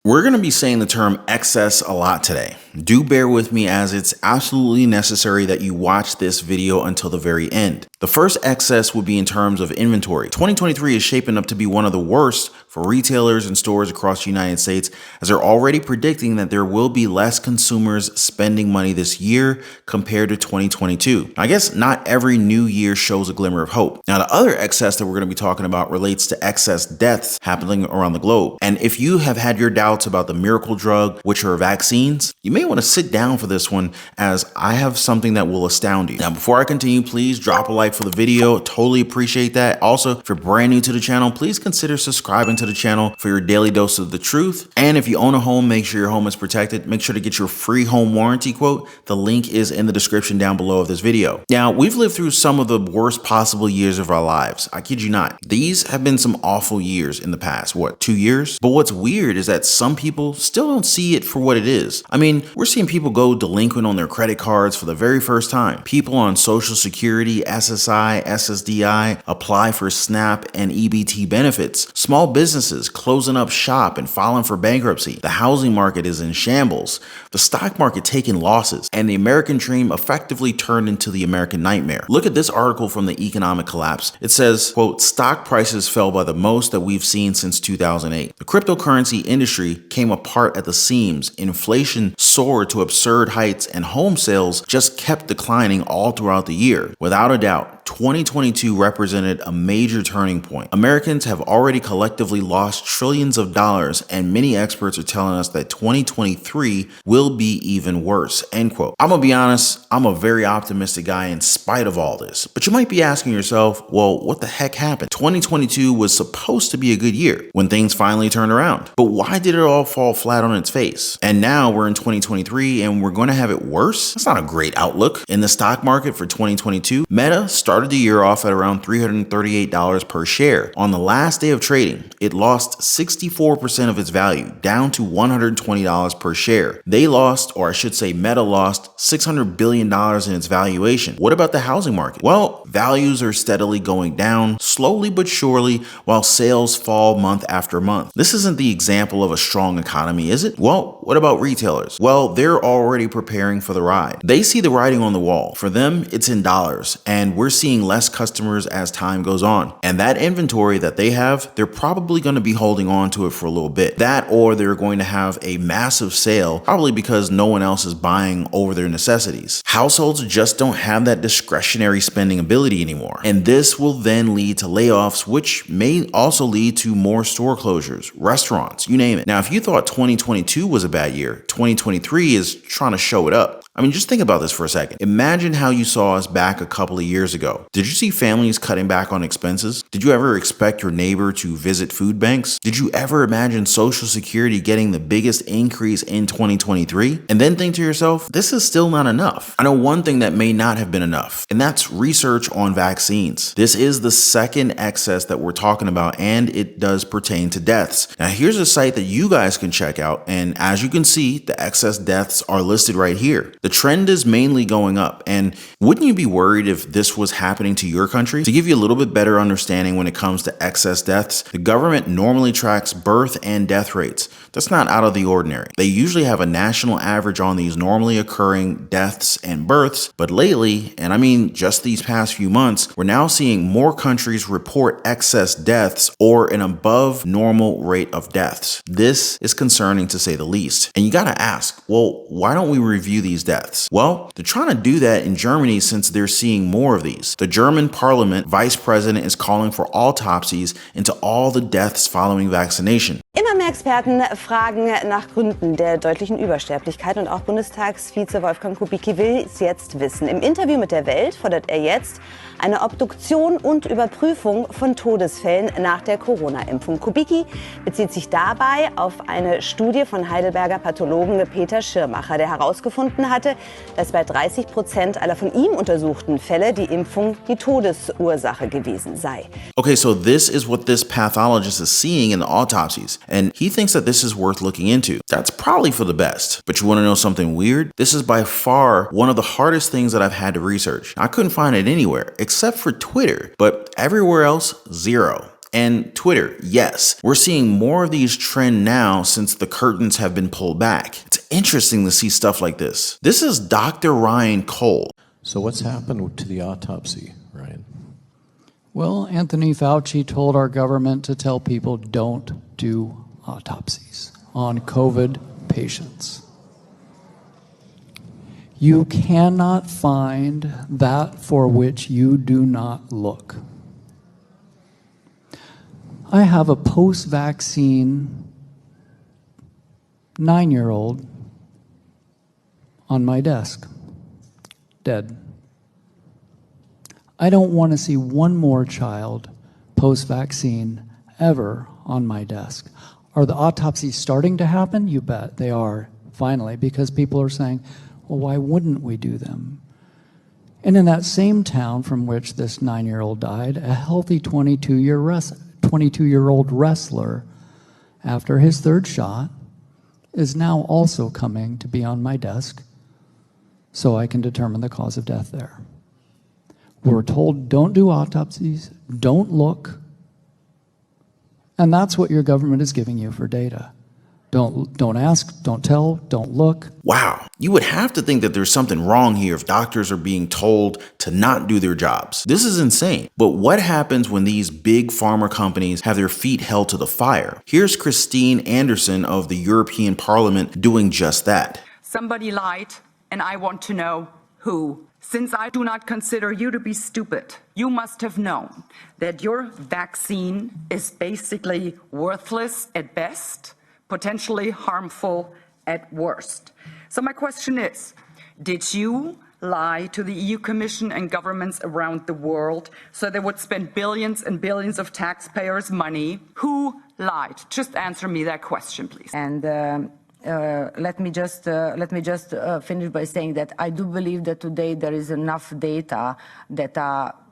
We're going to be saying the term excess a lot today. Do bear with me as it's absolutely necessary that you watch this video until the very end. The first excess would be in terms of inventory. 2023 is shaping up to be one of the worst for retailers and stores across the United States, as they're already predicting that there will be less consumers spending money this year compared to 2022. I guess not every new year shows a glimmer of hope. Now, the other excess that we're going to be talking about relates to excess deaths happening around the globe. And if you have had your doubts about the miracle drug, which are vaccines, you may want to sit down for this one, as I have something that will astound you. Now, before I continue, please drop a like for the video. Totally appreciate that. Also, if you're brand new to the channel, please consider subscribing to the channel for your daily dose of the truth. And if you own a home, make sure your home is protected. Make sure to get your free home warranty quote. The link is in the description down below of this video. Now, we've lived through some of the worst possible years of our lives. I kid you not. These have been some awful years in the past, 2 years? But what's weird is that some people still don't see it for what it is. I mean, we're seeing people go delinquent on their credit cards for the very first time. People on Social Security, SSI, SSDI apply for SNAP and EBT benefits. Small businesses closing up shop and filing for bankruptcy. The housing market is in shambles. The stock market taking losses. And the American dream effectively turned into the American nightmare. Look at this article from the Economic Collapse. It says, quote, stock prices fell by the most that we've seen since 2008. The cryptocurrency industry came apart at the seams. Inflation soared to absurd heights, and home sales just kept declining all throughout the year. Without a doubt, 2022 represented a major turning point. Americans have already collectively lost trillions of dollars, and many experts are telling us that 2023 will be even worse, end quote. I'm gonna be honest, I'm a very optimistic guy in spite of all this. But you might be asking yourself, well, what the heck happened? 2022 was supposed to be a good year when things finally turned around. But why did it all fall flat on its face? And now we're in 2023 and we're gonna have it worse? That's not a great outlook. In the stock market for 2022, Meta started the year off at around $338 per share. On the last day of trading, it lost 64% of its value, down to $120 per share. They lost, or I should say Meta lost, $600 billion in its valuation. What about the housing market? Well, values are steadily going down, slowly but surely, while sales fall month after month. This isn't the example of a strong economy, is it? Well, what about retailers? Well, they're already preparing for the ride. They see the writing on the wall. For them, it's in dollars, and we're seeing less customers as time goes on. And that inventory that they have, they're probably going to be holding on to it for a little bit. That, or they're going to have a massive sale, probably because no one else is buying over their necessities. Households just don't have that discretionary spending ability anymore. And this will then lead to layoffs, which may also lead to more store closures, restaurants, you name it. Now, if you thought 2022 was a bad year, 2023 is trying to show it up. I mean, just think about this for a second. Imagine how you saw us back a couple of years ago. Did you see families cutting back on expenses? Did you ever expect your neighbor to visit food banks? Did you ever imagine Social Security getting the biggest increase in 2023? And then think to yourself, this is still not enough. I know one thing that may not have been enough, and that's research on vaccines. This is the second excess that we're talking about, and it does pertain to deaths. Now, here's a site that you guys can check out, and as you can see, the excess deaths are listed right here. The trend is mainly going up, and wouldn't you be worried if this was happening to your country? To give you a little bit better understanding when it comes to excess deaths, the government normally tracks birth and death rates. That's not out of the ordinary. They usually have a national average on these normally occurring deaths and births, but lately, and I mean just these past few months, we're now seeing more countries report excess deaths or an above normal rate of deaths. This is concerning to say the least. And you gotta ask, well, why don't we review these deaths? Well, they're trying to do that in Germany since they're seeing more of these. The German parliament vice president is calling for autopsies into all the deaths following vaccination. Immer mehr Experten fragen nach Gründen der deutlichen Übersterblichkeit, und auch Bundestagsvize Wolfgang Kubicki will es jetzt wissen. Im Interview mit der Welt fordert er jetzt eine Obduktion und Überprüfung von Todesfällen nach der Corona-Impfung. Kubicki bezieht sich dabei auf eine Studie von Heidelberger Pathologen Peter Schirmacher, der herausgefunden hatte, dass bei 30% aller von ihm untersuchten Fälle die Impfung die Todesursache gewesen sei. Okay, so this is what this pathologist is seeing in the autopsies, and he thinks that this is worth looking into. That's probably for the best. But you want to know something weird? This is by far one of the hardest things that I've had to research. I couldn't find it anywhere except for Twitter, but everywhere else, zero. And Twitter, yes, we're seeing more of these trend now since the curtains have been pulled back. It's interesting to see stuff like this. This is Dr. Ryan Cole. So what's happened to the autopsy, Ryan? Well, Anthony Fauci told our government to tell people don't do autopsies on COVID patients. You cannot find that for which you do not look. I have a post-vaccine 9-year-old on my desk, dead. I don't want to see one more child post-vaccine ever on my desk. Are the autopsies starting to happen? You bet they are, finally, because people are saying, well, why wouldn't we do them? And in that same town from which this 9-year-old died, a healthy 22-year-old wrestler, after his third shot, is now also coming to be on my desk so I can determine the cause of death there. We're told don't do autopsies, don't look, and that's what your government is giving you for data. Don't ask, don't tell, don't look. Wow, you would have to think that there's something wrong here if doctors are being told to not do their jobs. This is insane. But what happens when these big pharma companies have their feet held to the fire? Here's Christine Anderson of the European Parliament doing just that. Somebody lied, and I want to know who. Since I do not consider you to be stupid, you must have known that your vaccine is basically worthless at best, potentially harmful at worst. So my question is, did you lie to the EU Commission and governments around the world so they would spend billions and billions of taxpayers' money? Who lied? Just answer me that question, please. And let me just finish by saying that I do believe that today there is enough data that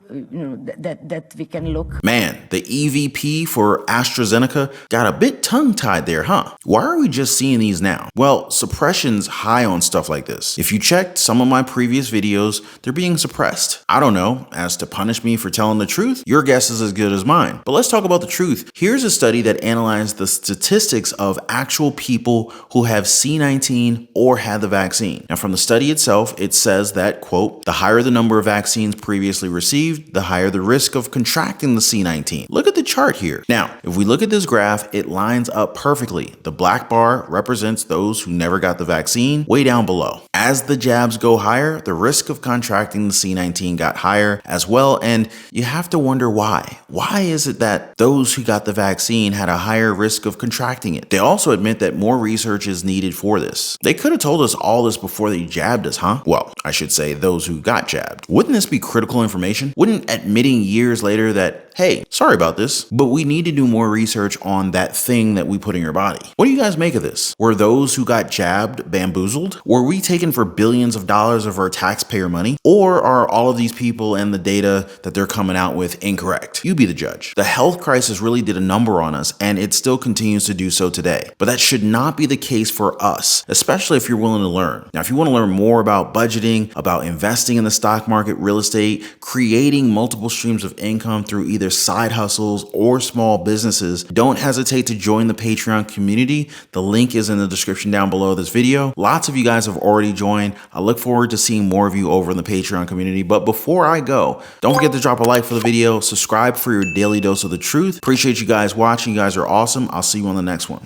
that we can look. Man, the EVP for AstraZeneca got a bit tongue-tied there, huh? Why are we just seeing these now? Well, suppression's high on stuff like this. If you checked some of my previous videos, they're being suppressed. I don't know, as to punish me for telling the truth? Your guess is as good as mine. But let's talk about the truth. Here's a study that analyzed the statistics of actual people who have C-19 or had the vaccine. Now, from the study itself, it says that, quote, the higher the number of vaccines previously received, the higher the risk of contracting the C-19. Look at the chart here. Now, if we look at this graph, it lines up perfectly. The black bar represents those who never got the vaccine, way down below. As the jabs go higher, the risk of contracting the C-19 got higher as well, and you have to wonder why. Why is it that those who got the vaccine had a higher risk of contracting it? They also admit that more research is needed for this. They could have told us all this before they jabbed us, huh? Well, I should say those who got jabbed. Wouldn't this be critical information? Wouldn't admitting years later that, hey, sorry about this, but we need to do more research on that thing that we put in your body? What do you guys make of this? Were those who got jabbed bamboozled? Were we taken for billions of dollars of our taxpayer money? Or are all of these people and the data that they're coming out with incorrect? You be the judge. The health crisis really did a number on us, and it still continues to do so today. But that should not be the case for us, especially if you're willing to learn. Now, if you want to learn more about budgeting, about investing in the stock market, real estate, creating multiple streams of income through either side hustles or small businesses, don't hesitate to join the Patreon community. The link is in the description down below this video. Lots of you guys have already joined. I look forward to seeing more of you over in the Patreon community. But before I go, don't forget to drop a like for the video, subscribe for your daily dose of the truth. Appreciate you guys watching. You guys are awesome. I'll see you on the next one.